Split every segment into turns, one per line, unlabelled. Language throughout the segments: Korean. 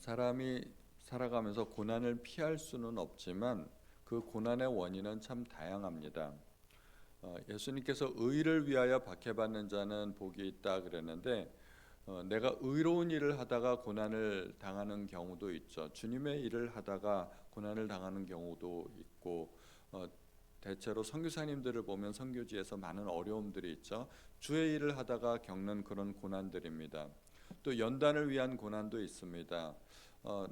사람이 살아가면서 고난을 피할 수는 없지만 그 고난의 원인은 참 다양합니다. 예수님께서 의를 위하여 박해받는 자는 복이 있다 그랬는데 내가 의로운 일을 하다가 고난을 당하는 경우도 있죠. 주님의 일을 하다가 고난을 당하는 경우도 있고 대체로 선교사님들을 보면 선교지에서 많은 어려움들이 있죠. 주의 일을 하다가 겪는 그런 고난들입니다. 또 연단을 위한 고난도 있습니다.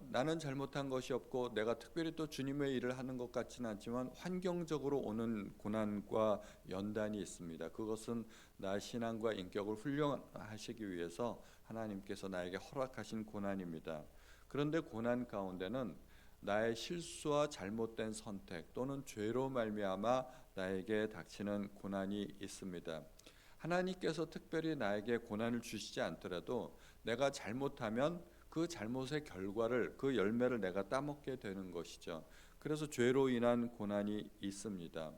나는 잘못한 것이 없고 내가 특별히 또 주님의 일을 하는 것 같지는 않지만 환경적으로 오는 고난과 연단이 있습니다. 그것은 나의 신앙과 인격을 훈련하시기 위해서 하나님께서 나에게 허락하신 고난입니다. 그런데 고난 가운데는 나의 실수와 잘못된 선택 또는 죄로 말미암아 나에게 닥치는 고난이 있습니다. 하나님께서 특별히 나에게 고난을 주시지 않더라도 내가 잘못하면 그 잘못의 결과를, 그 열매를 내가 따먹게 되는 것이죠. 그래서 죄로 인한 고난이 있습니다.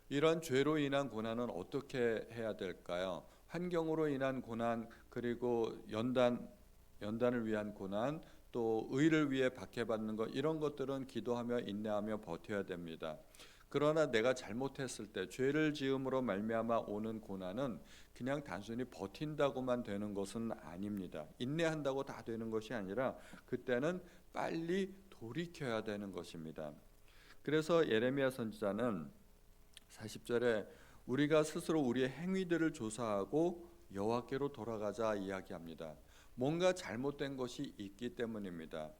이런 죄로 인한 고난은 어떻게 해야 될까요? 환경으로 인한 고난, 그리고 연단을 위한 고난, 또 의를 위해 박해받는 것, 이런 것들은 기도하며 인내하며 버텨야 됩니다. 그러나 내가 잘못했을 때 죄를 지음으로 말미암아 오는 고난은 그냥 단순히 버틴다고만 되는 것은 아닙니다. 인내한다고 다 되는 것이 아니라 그때는 빨리 돌이켜야 되는 것입니다. 그래서 예레미야 선지자는 40절에 우리가 스스로 우리의 행위들을 조사하고 여호와께로 돌아가자 이야기합니다. 뭔가 잘못된 것이 있기 때문입니다.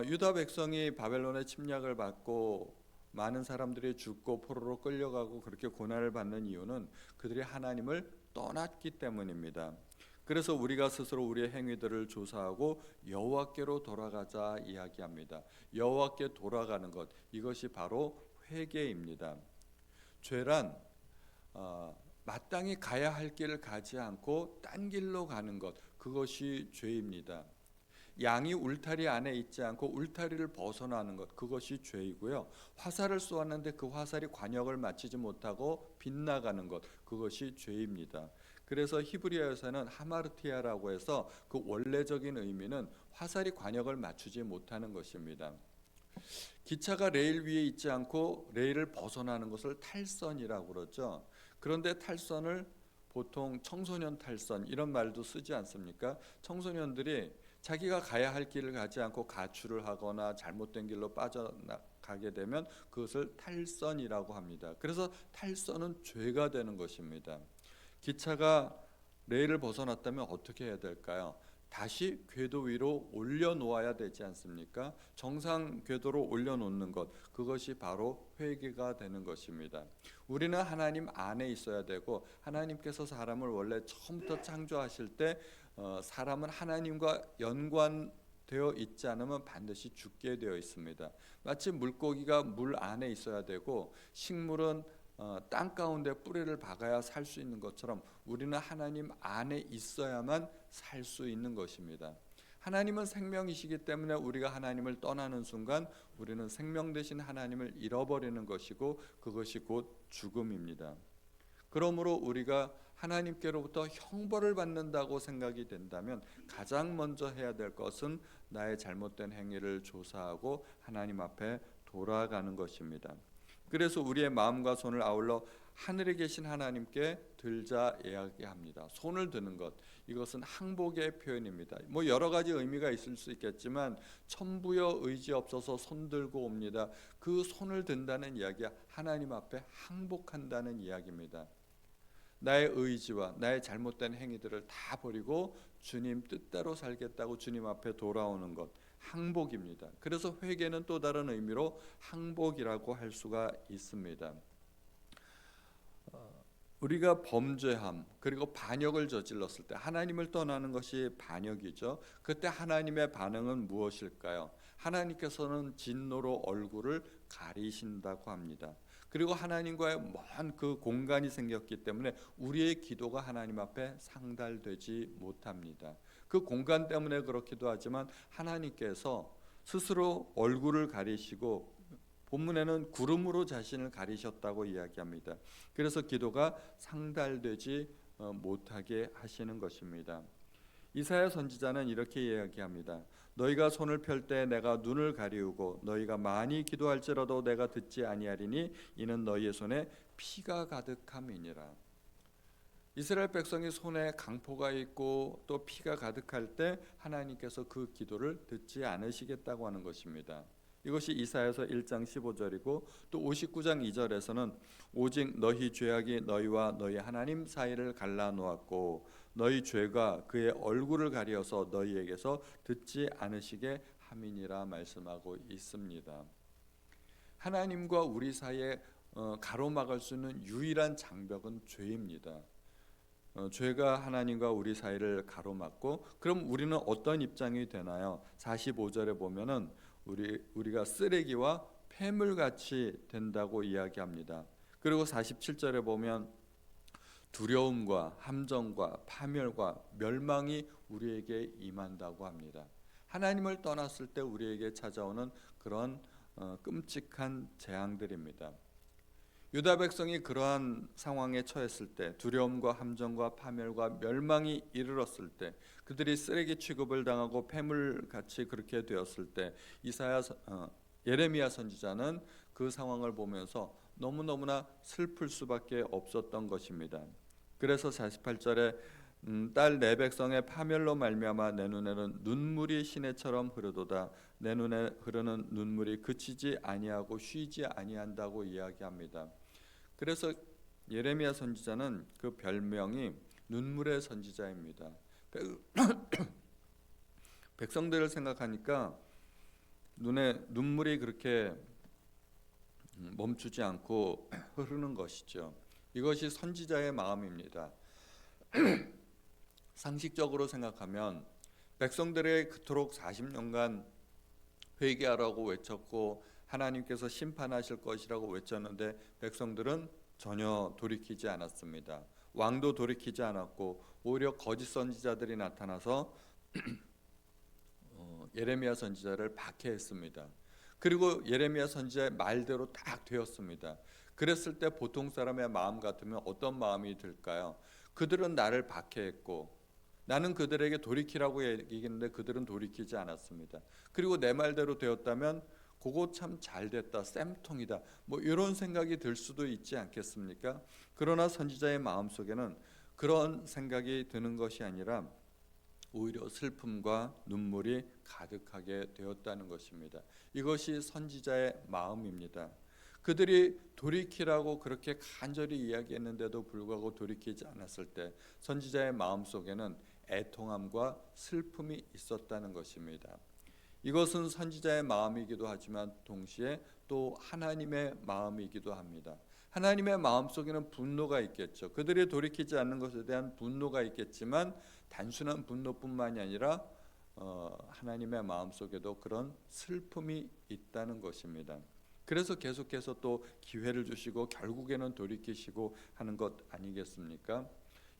유다 백성이 바벨론의 침략을 받고 많은 사람들이 죽고 포로로 끌려가고 그렇게 고난을 받는 이유는 그들이 하나님을 떠났기 때문입니다. 그래서 우리가 스스로 우리의 행위들을 조사하고 여호와께로 돌아가자 이야기합니다. 여호와께 돌아가는 것, 이것이 바로 회개입니다. 죄란 마땅히 가야 할 길을 가지 않고 딴 길로 가는 것, 그것이 죄입니다. 양이 울타리 안에 있지 않고 울타리를 벗어나는 것, 그것이 죄이고요. 화살을 쏘았는데 그 화살이 관역을 맞추지 못하고 빗나가는 것, 그것이 죄입니다. 그래서 히브리어에서는 하마르티아라고 해서 그 원래적인 의미는 화살이 관역을 맞추지 못하는 것입니다. 기차가 레일 위에 있지 않고 레일을 벗어나는 것을 탈선이라고 그러죠. 그런데 탈선을 보통 청소년 탈선 이런 말도 쓰지 않습니까? 청소년들이 자기가 가야 할 길을 가지 않고 가출을 하거나 잘못된 길로 빠져나가게 되면 그것을 탈선이라고 합니다. 그래서 탈선은 죄가 되는 것입니다. 기차가 레일을 벗어났다면 어떻게 해야 될까요? 다시 궤도 위로 올려놓아야 되지 않습니까? 정상 궤도로 올려놓는 것, 그것이 바로 회개가 되는 것입니다. 우리는 하나님 안에 있어야 되고 하나님께서 사람을 원래 처음부터 창조하실 때 사람은 하나님과 연관되어 있지 않으면 반드시 죽게 되어 있습니다. 마치 물고기가 물 안에 있어야 되고 식물은 땅 가운데 뿌리를 박아야 살 수 있는 것처럼 우리는 하나님 안에 있어야만 살 수 있는 것입니다. 하나님은 생명이시기 때문에 우리가 하나님을 떠나는 순간 우리는 생명 되신 하나님을 잃어버리는 것이고 그것이 곧 죽음입니다. 그러므로 우리가 하나님께로부터 형벌을 받는다고 생각이 된다면 가장 먼저 해야 될 것은 나의 잘못된 행위를 조사하고 하나님 앞에 돌아가는 것입니다. 그래서 우리의 마음과 손을 아울러 하늘에 계신 하나님께 들자 이야기합니다. 손을 드는 것, 이것은 항복의 표현입니다. 여러 가지 의미가 있을 수 있겠지만 천부여 의지 없어서 손 들고 옵니다. 그 손을 든다는 이야기가 하나님 앞에 항복한다는 이야기입니다. 나의 의지와 나의 잘못된 행위들을 다 버리고 주님 뜻대로 살겠다고 주님 앞에 돌아오는 것, 항복입니다. 그래서 회개는 또 다른 의미로 항복이라고 할 수가 있습니다. 우리가 범죄함 그리고 반역을 저질렀을 때 하나님을 떠나는 것이 반역이죠. 그때 하나님의 반응은 무엇일까요? 하나님께서는 진노로 얼굴을 가리신다고 합니다. 그리고 하나님과의 먼 그 공간이 생겼기 때문에 우리의 기도가 하나님 앞에 상달되지 못합니다. 그 공간 때문에 그렇기도 하지만 하나님께서 스스로 얼굴을 가리시고 본문에는 구름으로 자신을 가리셨다고 이야기합니다. 그래서 기도가 상달되지 못하게 하시는 것입니다. 이사야 선지자는 이렇게 이야기합니다. 너희가 손을 펼 때 내가 눈을 가리우고 너희가 많이 기도할지라도 내가 듣지 아니하리니 이는 너희의 손에 피가 가득함이니라. 이스라엘 백성이 손에 강포가 있고 또 피가 가득할 때 하나님께서 그 기도를 듣지 않으시겠다고 하는 것입니다. 이것이 이사야서 1장 15절이고 또 59장 2절에서는 오직 너희 죄악이 너희와 너희 하나님 사이를 갈라놓았고 너희 죄가 그의 얼굴을 가리어서 너희에게서 듣지 않으시게 함이니라 말씀하고 있습니다. 하나님과 우리 사이에 가로막을 수 있는 유일한 장벽은 죄입니다. 죄가 하나님과 우리 사이를 가로막고, 그럼 우리는 어떤 입장이 되나요? 45절에 보면은 우리가 쓰레기와 폐물같이 된다고 이야기합니다. 그리고 47절에 보면 두려움과 함정과 파멸과 멸망이 우리에게 임한다고 합니다. 하나님을 떠났을 때 우리에게 찾아오는 그런 끔찍한 재앙들입니다. 유다 백성이 그러한 상황에 처했을 때, 두려움과 함정과 파멸과 멸망이 이르렀을 때, 그들이 쓰레기 취급을 당하고 폐물같이 그렇게 되었을 때 예레미야 선지자는 그 상황을 보면서 너무너무나 슬플 수밖에 없었던 것입니다. 그래서 48절에 딸 내 백성의 파멸로 말미암아 내 눈에는 눈물이 시내처럼 흐르도다. 내 눈에 흐르는 눈물이 그치지 아니하고 쉬지 아니한다고 이야기합니다. 그래서 예레미야 선지자는 그 별명이 눈물의 선지자입니다. 백성들을 생각하니까 눈에 눈물이 그렇게 멈추지 않고 흐르는 것이죠. 이것이 선지자의 마음입니다. 상식적으로 생각하면 백성들의 그토록 40년간 회개하라고 외쳤고 하나님께서 심판하실 것이라고 외쳤는데 백성들은 전혀 돌이키지 않았습니다. 왕도 돌이키지 않았고 오히려 거짓 선지자들이 나타나서 예레미야 선지자를 박해했습니다. 그리고 예레미야 선지자의 말대로 딱 되었습니다. 그랬을 때 보통 사람의 마음 같으면 어떤 마음이 들까요? 그들은 나를 박해했고 나는 그들에게 돌이키라고 얘기했는데 그들은 돌이키지 않았습니다. 그리고 내 말대로 되었다면 그거 참 잘됐다, 쌤통이다, 뭐 이런 생각이 들 수도 있지 않겠습니까? 그러나 선지자의 마음속에는 그런 생각이 드는 것이 아니라 오히려 슬픔과 눈물이 가득하게 되었다는 것입니다. 이것이 선지자의 마음입니다. 그들이 돌이키라고 그렇게 간절히 이야기했는데도 불구하고 돌이키지 않았을 때 선지자의 마음속에는 애통함과 슬픔이 있었다는 것입니다. 이것은 선지자의 마음이기도 하지만 동시에 또 하나님의 마음이기도 합니다. 하나님의 마음속에는 분노가 있겠죠. 그들이 돌이키지 않는 것에 대한 분노가 있겠지만 단순한 분노뿐만이 아니라 하나님의 마음속에도 그런 슬픔이 있다는 것입니다. 그래서 계속해서 또 기회를 주시고 결국에는 돌이키시고 하는 것 아니겠습니까?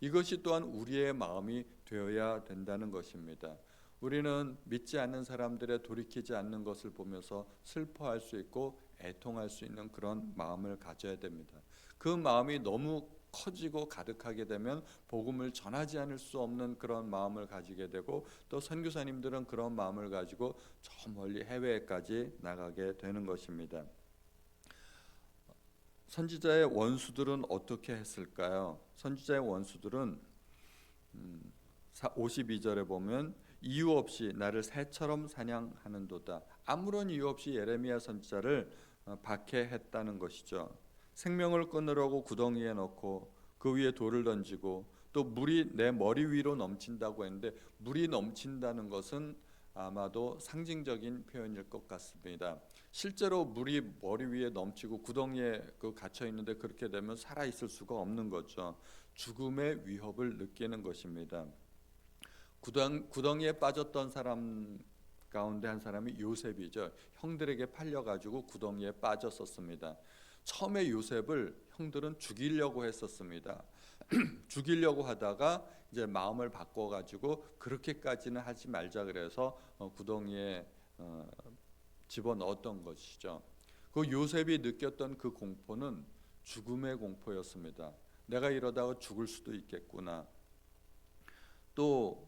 이것이 또한 우리의 마음이 되어야 된다는 것입니다. 우리는 믿지 않는 사람들의 돌이키지 않는 것을 보면서 슬퍼할 수 있고 애통할 수 있는 그런 마음을 가져야 됩니다. 그 마음이 너무 커지고 가득하게 되면 복음을 전하지 않을 수 없는 그런 마음을 가지게 되고 또 선교사님들은 그런 마음을 가지고 저 멀리 해외까지 나가게 되는 것입니다. 선지자의 원수들은 어떻게 했을까요? 선지자의 원수들은 52절에 보면 이유 없이 나를 새처럼 사냥하는도다. 아무런 이유 없이 예레미야 선지자를 박해했다는 것이죠. 생명을 끊으려고 구덩이에 넣고 그 위에 돌을 던지고 또 물이 내 머리 위로 넘친다고 했는데 물이 넘친다는 것은 아마도 상징적인 표현일 것 같습니다. 실제로 물이 머리 위에 넘치고 구덩이에 갇혀 있는데 그렇게 되면 살아 있을 수가 없는 거죠. 죽음의 위협을 느끼는 것입니다. 구덩이에 빠졌던 사람 가운데 한 사람이 요셉이죠. 형들에게 팔려가지고 구덩이에 빠졌었습니다. 처음에 요셉을 형들은 죽이려고 했었습니다. 죽이려고 하다가 이제 마음을 바꿔가지고 그렇게까지는 하지 말자 그래서 구덩이에 집어넣었던 것이죠. 그 요셉이 느꼈던 그 공포는 죽음의 공포였습니다. 내가 이러다가 죽을 수도 있겠구나. 또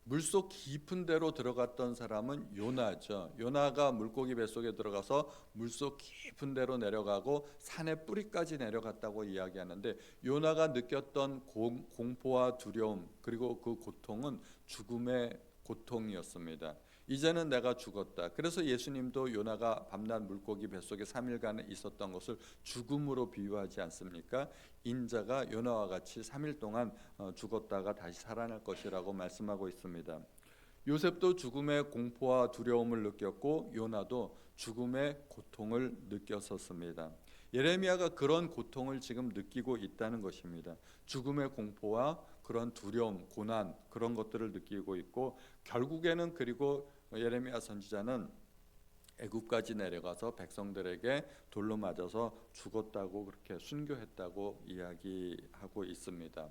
물속 깊은 데로 들어갔던 사람은 요나죠. 요나가 물고기 뱃속에 들어가서 물속 깊은 데로 내려가고 산의 뿌리까지 내려갔다고 이야기하는데, 요나가 느꼈던 공포와 두려움 그리고 그 고통은 죽음의 고통이었습니다. 이제는 내가 죽었다. 그래서 예수님도 요나가 밤낮 물고기 뱃속에 3일간 있었던 것을 죽음으로 비유하지 않습니까? 인자가 요나와 같이 3일 동안 죽었다가 다시 살아날 것이라고 말씀하고 있습니다. 요셉도 죽음의 공포와 두려움을 느꼈고 요나도 죽음의 고통을 느꼈었습니다. 예레미야가 그런 고통을 지금 느끼고 있다는 것입니다. 죽음의 공포와 그런 두려움, 고난 그런 것들을 느끼고 있고, 결국에는 그리고 예레미야 선지자는 애굽까지 내려가서 백성들에게 돌로 맞아서 죽었다고, 그렇게 순교했다고 이야기하고 있습니다.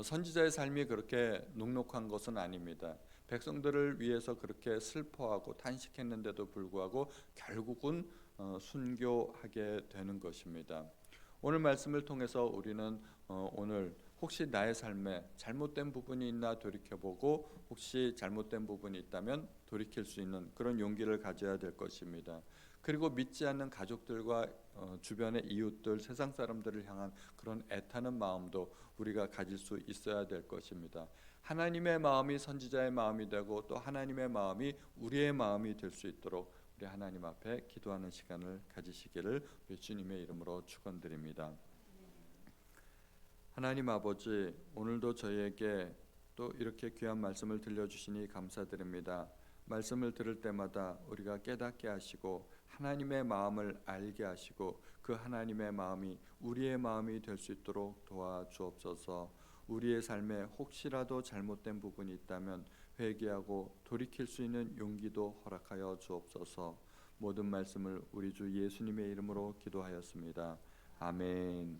선지자의 삶이 그렇게 녹록한 것은 아닙니다. 백성들을 위해서 그렇게 슬퍼하고 탄식했는데도 불구하고 결국은 순교하게 되는 것입니다. 오늘 말씀을 통해서 우리는 오늘 혹시 나의 삶에 잘못된 부분이 있나 돌이켜보고, 혹시 잘못된 부분이 있다면 돌이킬 수 있는 그런 용기를 가져야 될 것입니다. 그리고 믿지 않는 가족들과 주변의 이웃들, 세상 사람들을 향한 그런 애타는 마음도 우리가 가질 수 있어야 될 것입니다. 하나님의 마음이 선지자의 마음이 되고, 또 하나님의 마음이 우리의 마음이 될 수 있도록 우리 하나님 앞에 기도하는 시간을 가지시기를 예수님의 이름으로 축원드립니다. 하나님 아버지, 오늘도 저희에게 또 이렇게 귀한 말씀을 들려주시니 감사드립니다. 말씀을 들을 때마다 우리가 깨닫게 하시고 하나님의 마음을 알게 하시고, 그 하나님의 마음이 우리의 마음이 될 수 있도록 도와주옵소서. 우리의 삶에 혹시라도 잘못된 부분이 있다면 회개하고 돌이킬 수 있는 용기도 허락하여 주옵소서. 모든 말씀을 우리 주 예수님의 이름으로 기도하였습니다. 아멘.